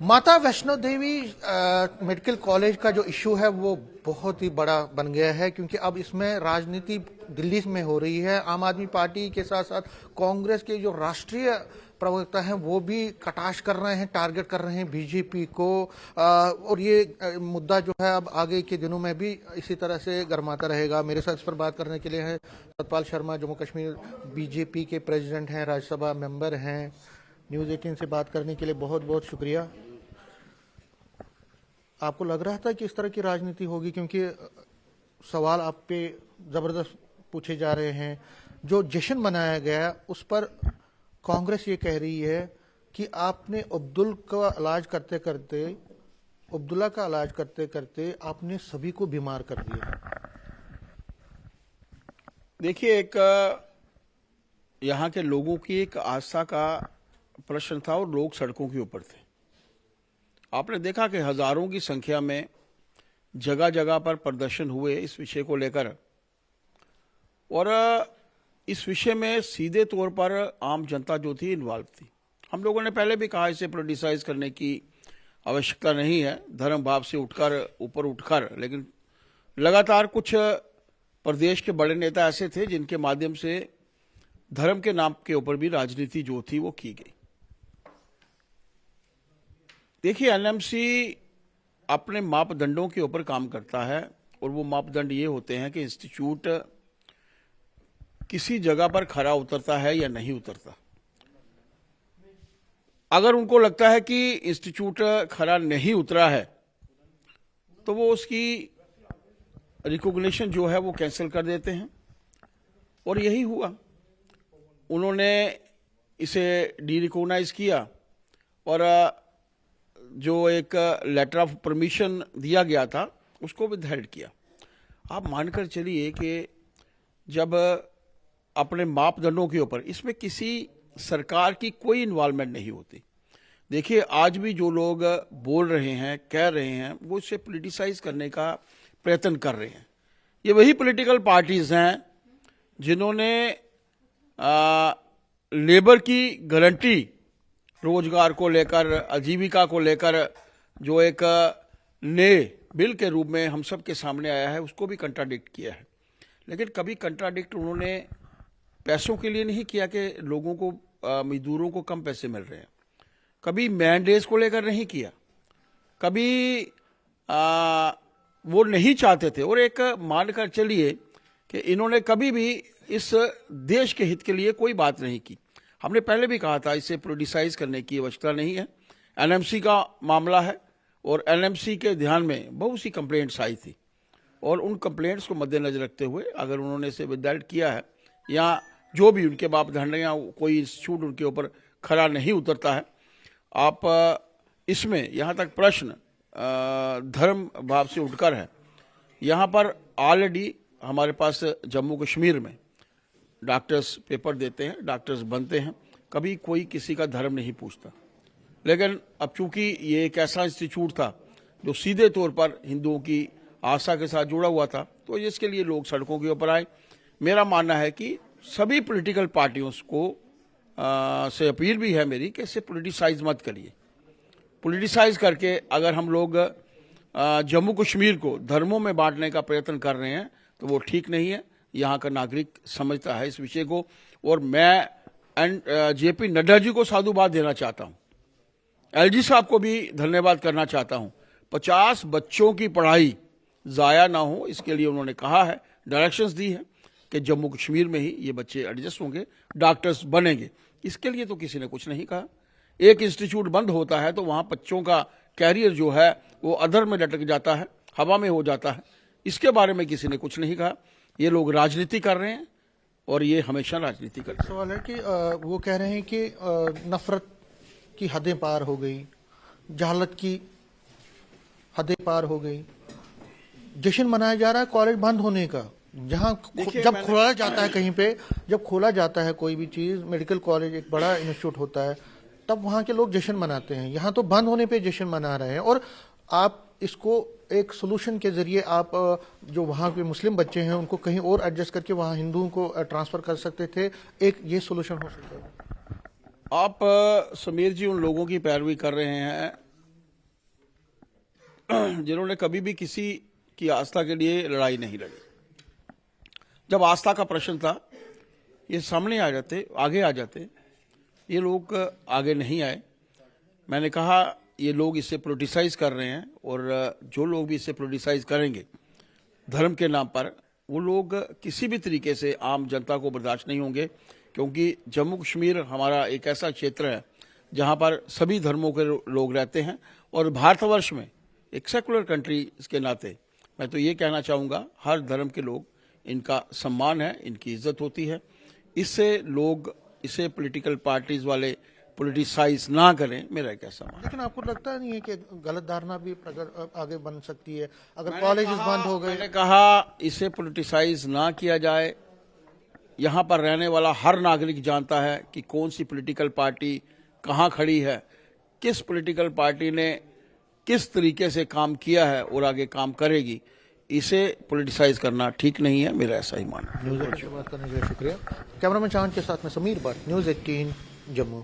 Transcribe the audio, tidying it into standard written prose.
माता Vaishno Devi medical college का जो इश्यू है वो बहुत ही बड़ा बन गया है, क्योंकि अब इसमें राजनीति दिल्ली में हो रही है। आम आदमी पार्टी के साथ साथ कांग्रेस के जो राष्ट्रीय प्रवक्ता हैं वो भी कटाक्ष कर रहे हैं, टारगेट कर रहे हैं बीजेपी को। और ये मुद्दा जो है अब आगे के दिनों में भी इसी तरह से गरमाता रहेगा। मेरे साथ इस पर बात करने के लिए हैं सतपाल शर्मा, जम्मू कश्मीर बीजेपी के प्रेसिडेंट हैं, राज्यसभा मेंबर हैं। न्यूज़ 18 से बात करने के लिए बहुत बहुत शुक्रिया। आपको लग रहा था कि इस तरह की राजनीति होगी, क्योंकि सवाल आप पे जबरदस्त पूछे जा रहे हैं। जो जश्न मनाया गया उस पर कांग्रेस ये कह रही है कि आपने अब्दुल्ला का इलाज करते करते आपने सभी को बीमार कर दिया। देखिए, एक यहाँ के लोगों की एक आस्था का प्रश्न था और लोग सड़कों के ऊपर थे। आपने देखा कि हजारों की संख्या में जगह जगह पर प्रदर्शन हुए इस विषय को लेकर, और इस विषय में सीधे तौर पर आम जनता जो थी इन्वॉल्व थी। हम लोगों ने पहले भी कहा इसे पोलिटिसाइज करने की आवश्यकता नहीं है, धर्म भाव से ऊपर उठकर, लेकिन लगातार कुछ प्रदेश के बड़े नेता ऐसे थे जिनके माध्यम से धर्म के नाम के ऊपर भी राजनीति जो थी वो की गई। देखिए, एनएमसी अपने मापदंडों के ऊपर काम करता है और वो मापदंड ये होते हैं कि इंस्टीट्यूट किसी जगह पर खरा उतरता है या नहीं उतरता। अगर उनको लगता है कि इंस्टीट्यूट खरा नहीं उतरा है तो वो उसकी रिकॉग्निशन जो है वो कैंसिल कर देते हैं, और यही हुआ। उन्होंने इसे डी-रिकॉग्नाइज किया और जो एक लेटर ऑफ परमिशन दिया गया था उसको विदहेल्ड किया। आप मानकर चलिए कि जब अपने मापदंडों के ऊपर, इसमें किसी सरकार की कोई इन्वॉल्वमेंट नहीं होती। देखिए, आज भी जो लोग बोल रहे हैं, कह रहे हैं, वो इसे पॉलिटिसाइज करने का प्रयत्न कर रहे हैं। ये वही पॉलिटिकल पार्टीज हैं जिन्होंने लेबर की गारंटी, रोजगार को लेकर, आजीविका को लेकर जो एक नए बिल के रूप में हम सब के सामने आया है, उसको भी कंट्राडिक्ट किया है। लेकिन कभी कंट्राडिक्ट उन्होंने पैसों के लिए नहीं किया कि लोगों को, मजदूरों को कम पैसे मिल रहे हैं। कभी मैंडेज को लेकर नहीं किया, कभी वो नहीं चाहते थे। और एक मानकर चलिए कि इन्होंने कभी भी इस देश के हित के लिए कोई बात नहीं की। हमने पहले भी कहा था इसे पॉलिटिसाइज करने की आवश्यकता नहीं है। एनएमसी का मामला है और एनएमसी के ध्यान में बहुत सी कंप्लेंट्स आई थी, और उन कंप्लेंट्स को मद्देनजर रखते हुए अगर उन्होंने इसे विदहेल्ड किया है या जो भी उनके मापदंड या कोई इंस्टीट्यूट उनके ऊपर खरा नहीं उतरता है, आप इसमें यहाँ तक प्रश्न धर्म भाव से उठकर है। यहाँ पर ऑलरेडी हमारे पास जम्मू कश्मीर में डॉक्टर्स पेपर देते हैं, डॉक्टर्स बनते हैं, कभी कोई किसी का धर्म नहीं पूछता। लेकिन अब चूंकि ये एक ऐसा इंस्टीट्यूट था जो सीधे तौर पर हिंदुओं की आस्था के साथ जुड़ा हुआ था, तो इसके लिए लोग सड़कों के ऊपर आए। मेरा मानना है कि सभी पॉलिटिकल पार्टियों को से अपील भी है मेरी कि इसे पॉलिटिसाइज मत करिए। पॉलिटिसाइज करके अगर हम लोग जम्मू कश्मीर को धर्मों में बांटने का प्रयत्न कर रहे हैं तो वो ठीक नहीं है। यहाँ का नागरिक समझता है इस विषय को, और मैं जेपी नड्डा जी को साधुवाद देना चाहता हूँ, एलजी साहब को भी धन्यवाद करना चाहता हूँ। 50 बच्चों की पढ़ाई जाया ना हो, इसके लिए उन्होंने कहा है, डायरेक्शंस दी है कि जम्मू कश्मीर में ही ये बच्चे एडजस्ट होंगे, डॉक्टर्स बनेंगे। इसके लिए तो किसी ने कुछ नहीं कहा। एक इंस्टीट्यूट बंद होता है तो वहाँ बच्चों का कैरियर जो है वो अधर में लटक जाता है, हवा में हो जाता है। इसके बारे में किसी ने कुछ नहीं कहा। ये लोग राजनीति कर रहे हैं और ये हमेशा राजनीति करते हैं। सवाल है कि वो कह रहे हैं कि नफरत की हदें पार हो गई, जहालत की हदें पार हो गई। जश्न मनाया जा रहा है कॉलेज बंद होने का। जहां जब खोला जाता है, कहीं पे जब खोला जाता है कोई भी चीज, मेडिकल कॉलेज एक बड़ा इंस्टीट्यूट होता है, तब वहां के लोग जश्न मनाते हैं। यहाँ तो बंद होने पे जश्न मना रहे हैं। और आप इसको एक सोल्यूशन के जरिए आप जो वहाँ के मुस्लिम बच्चे हैं उनको कहीं और एडजस्ट करके वहाँ हिंदुओं को ट्रांसफर कर सकते थे। एक ये सोल्यूशन हो सकता है। आप समीर जी उन लोगों की पैरवी कर रहे हैं जिन्होंने कभी भी किसी की आस्था के लिए लड़ाई नहीं लड़ी। जब आस्था का प्रश्न था, ये सामने आगे आ जाते, ये लोग आगे नहीं आए। मैंने कहा ये लोग इसे पोलिटिसाइज कर रहे हैं, और जो लोग भी इसे पोलिटिसाइज करेंगे धर्म के नाम पर, वो लोग किसी भी तरीके से आम जनता को बर्दाश्त नहीं होंगे, क्योंकि जम्मू कश्मीर हमारा एक ऐसा क्षेत्र है जहां पर सभी धर्मों के लोग रहते हैं, और भारतवर्ष में एक सेकुलर कंट्री इसके नाते मैं तो ये कहना चाहूँगा, हर धर्म के लोग, इनका सम्मान है, इनकी इज्जत होती है। इससे लोग इसे पॉलिटिकल पार्टीज वाले पोलिटिसाइज ना करें, मेरा एक ऐसा मानना। लेकिन आपको लगता नहीं है कि गलत धारणा भी अगर आगे बन सकती है अगर कॉलेजेस बंद हो गए? मैंने कहा इसे पोलिटिसाइज ना किया जाए। यहाँ पर रहने वाला हर नागरिक जानता है कि कौन सी पॉलिटिकल पार्टी कहाँ खड़ी है, किस पॉलिटिकल पार्टी ने किस तरीके से काम किया है और आगे काम करेगी। इसे पोलिटिसाइज करना ठीक नहीं है, मेरा ऐसा ही मानना। न्यूज़ 18 से बात करने के लिए शुक्रिया। कैमरामैन चांद के साथ में समीर भट्ट, न्यूज़ 18 जम्मू।